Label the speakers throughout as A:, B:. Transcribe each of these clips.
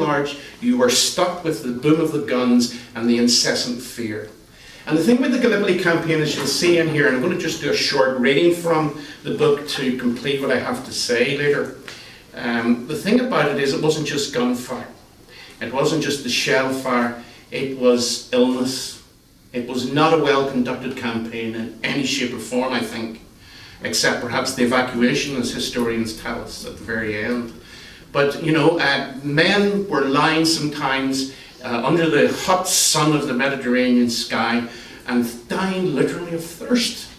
A: large, you were stuck with the boom of the guns and the incessant fear. And the thing with the Gallipoli campaign, as you'll see in here, and I'm going to just do a short reading from the book to complete what I have to say later. The thing about it is it wasn't just gunfire. It wasn't just the shell fire. It was illness. It was not a well-conducted campaign in any shape or form, I think, except perhaps the evacuation, as historians tell us at the very end. But, you know, men were lying sometimes under the hot sun of the Mediterranean sky and dying literally of thirst,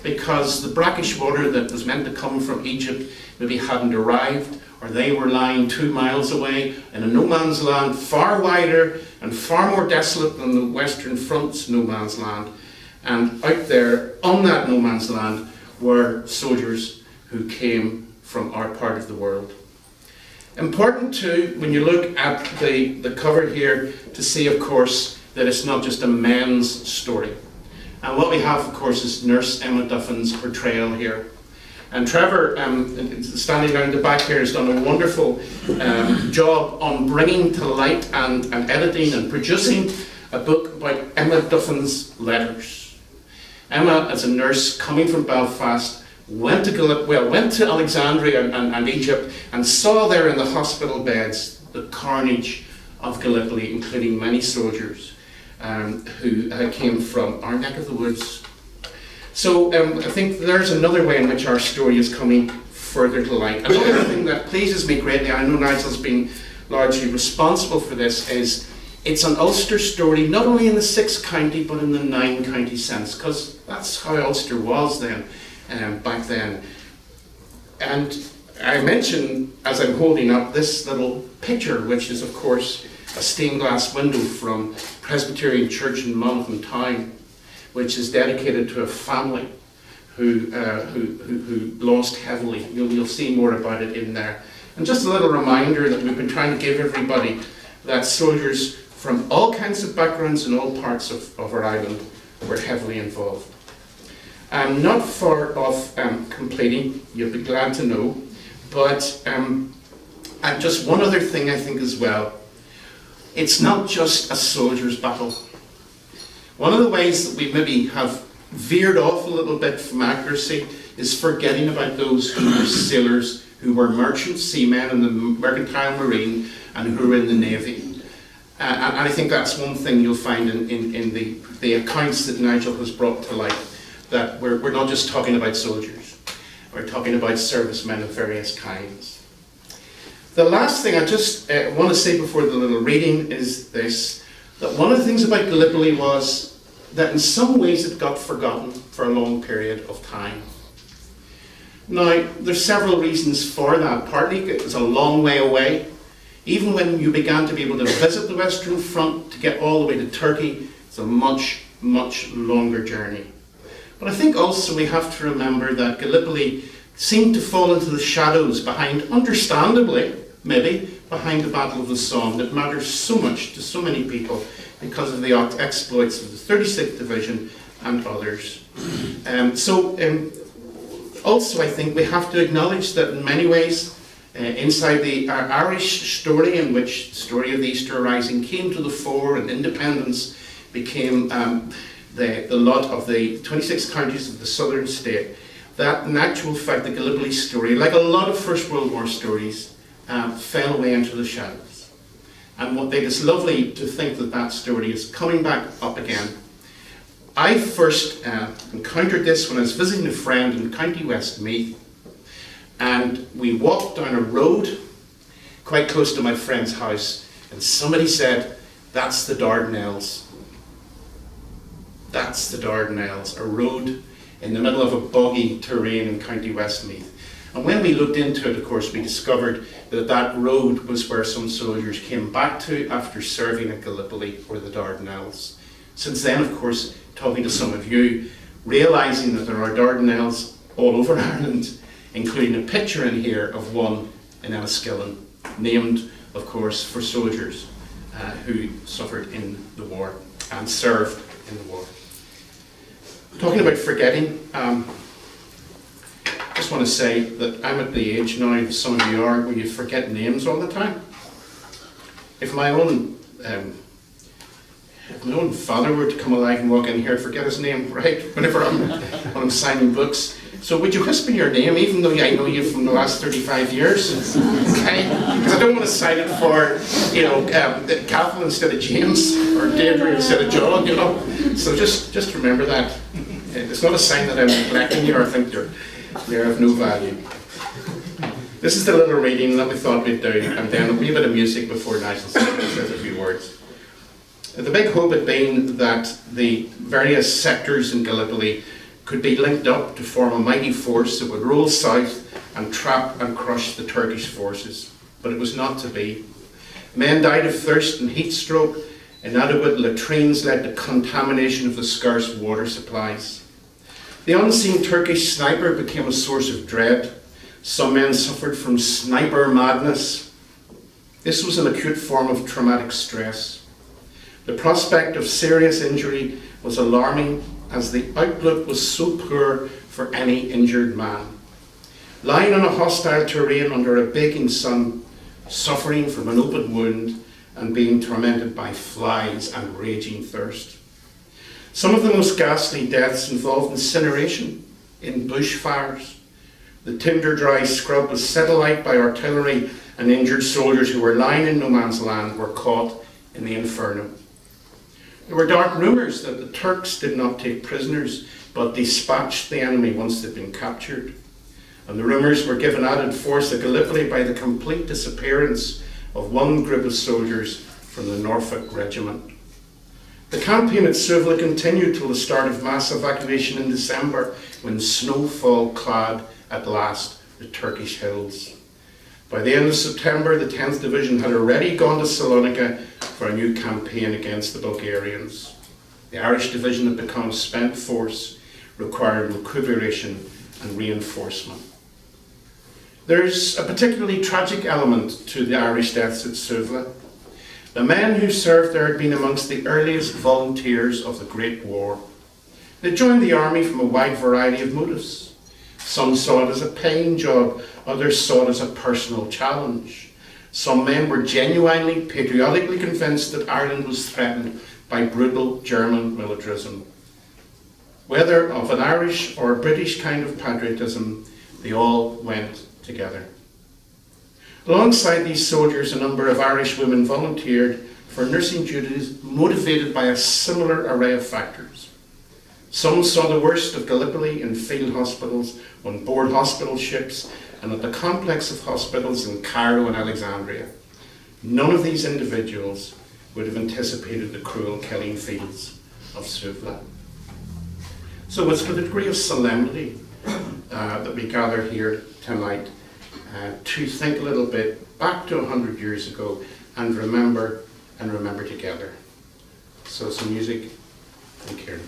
A: because the brackish water that was meant to come from Egypt maybe hadn't arrived, or they were lying 2 miles away in a no man's land far wider and far more desolate than the Western Front's no man's land. And out there on that no man's land were soldiers who came from our part of the world. Important too, when you look at the cover here, to see, of course, that it's not just a men's story. And what we have, of course, is Nurse Emma Duffin's portrayal here. And Trevor, standing down the back here, has done a wonderful job on bringing to light and editing and producing a book about Emma Duffin's letters. Emma, as a nurse coming from Belfast, went to Alexandria and Egypt, and saw there in the hospital beds the carnage of Gallipoli, including many soldiers who came from our neck of the woods. So I think there's another way in which our story is coming further to light. Another thing that pleases me greatly, I know Nigel's been largely responsible for this, is it's an Ulster story, not only in the 6th county, but in the 9-county sense, because that's how Ulster was then. Back then. And I mention, as I'm holding up, this little picture, which is of course a stained glass window from Presbyterian Church in Monaghan Town, which is dedicated to a family who lost heavily. You'll see more about it in there. And just a little reminder that we've been trying to give everybody, that soldiers from all kinds of backgrounds in all parts of our island were heavily involved. I'm not far off completing, you'll be glad to know, but and just one other thing I think as well. It's not just a soldier's battle. One of the ways that we maybe have veered off a little bit from accuracy is forgetting about those who were sailors, who were merchant seamen in the mercantile marine, and who were in the navy. And I think that's one thing you'll find in the accounts that Nigel has brought to light. That we're not just talking about soldiers, we're talking about servicemen of various kinds. The last thing I just want to say before the little reading is this, that one of the things about Gallipoli was that in some ways it got forgotten for a long period of time. Now, there's several reasons for that. Partly it was a long way away. Even when you began to be able to visit the Western Front to get all the way to Turkey, it's a much, much longer journey. But I think also we have to remember that Gallipoli seemed to fall into the shadows behind, understandably, maybe, behind the Battle of the Somme that matters so much to so many people because of the exploits of the 36th Division and others. Also I think we have to acknowledge that in many ways, inside the Irish story, in which the story of the Easter Rising came to the fore and independence became the lot of the 26 counties of the southern state, that in actual fact the Gallipoli story, like a lot of First World War stories, fell away into the shadows. And what it is lovely to think that that story is coming back up again. I first encountered this when I was visiting a friend in County Westmeath, and we walked down a road quite close to my friend's house, and somebody said, "That's the Dardanelles." That's the Dardanelles, a road in the middle of a boggy terrain in County Westmeath. And when we looked into it, of course, we discovered that that road was where some soldiers came back to after serving at Gallipoli or the Dardanelles. Since then, of course, talking to some of you, realising that there are Dardanelles all over Ireland, including a picture in here of one in Enniskillen, named, of course, for soldiers who suffered in the war and served in the war. Talking about forgetting, I just want to say that I'm at the age now, some of you are, where you forget names all the time. if my own father were to come alive and walk in here, I'd forget his name, right? When I'm signing books. So would you whisper your name, even though I know you from the last 35 years? Okay? Because I don't want to sign it for, Catherine instead of James, or Deirdre instead of John, So just remember that. It's not a sign that I'm neglecting you or I think they're of no value. This is the little reading that we thought we'd do, and then a wee bit of music before National Assembly says a few words. The big hope had been that the various sectors in Gallipoli could be linked up to form a mighty force that would roll south and trap and crush the Turkish forces. But it was not to be. Men died of thirst and heat stroke. Inadequate latrines led to contamination of the scarce water supplies. The unseen Turkish sniper became a source of dread. Some men suffered from sniper madness. This was an acute form of traumatic stress. The prospect of serious injury was alarming, as the outlook was so poor for any injured man. Lying on a hostile terrain under a baking sun, suffering from an open wound and being tormented by flies and raging thirst. Some of the most ghastly deaths involved incineration in bushfires. The tinder-dry scrub was set alight by artillery, and injured soldiers who were lying in no man's land were caught in the inferno. There were dark rumours that the Turks did not take prisoners, but dispatched the enemy once they'd been captured. And the rumours were given added force at Gallipoli by the complete disappearance of one group of soldiers from the Norfolk Regiment. The campaign at Suvla continued till the start of mass evacuation in December, when snowfall clad at last the Turkish hills. By the end of September, the 10th Division had already gone to Salonika for a new campaign against the Bulgarians. The Irish Division had become a spent force, requiring recuperation and reinforcement. There's a particularly tragic element to the Irish deaths at Suvla. The men who served there had been amongst the earliest volunteers of the Great War. They joined the army from a wide variety of motives. Some saw it as a paying job, others saw it as a personal challenge. Some men were genuinely, patriotically convinced that Ireland was threatened by brutal German militarism. Whether of an Irish or a British kind of patriotism, they all went together. Alongside these soldiers, a number of Irish women volunteered for nursing duties motivated by a similar array of factors. Some saw the worst of Gallipoli in field hospitals, on board hospital ships, and at the complex of hospitals in Cairo and Alexandria. None of these individuals would have anticipated the cruel killing fields of Suvla. So it's with a degree of solemnity that we gather here tonight to think a little bit back to 100 years ago and remember together. So some music from Kieran.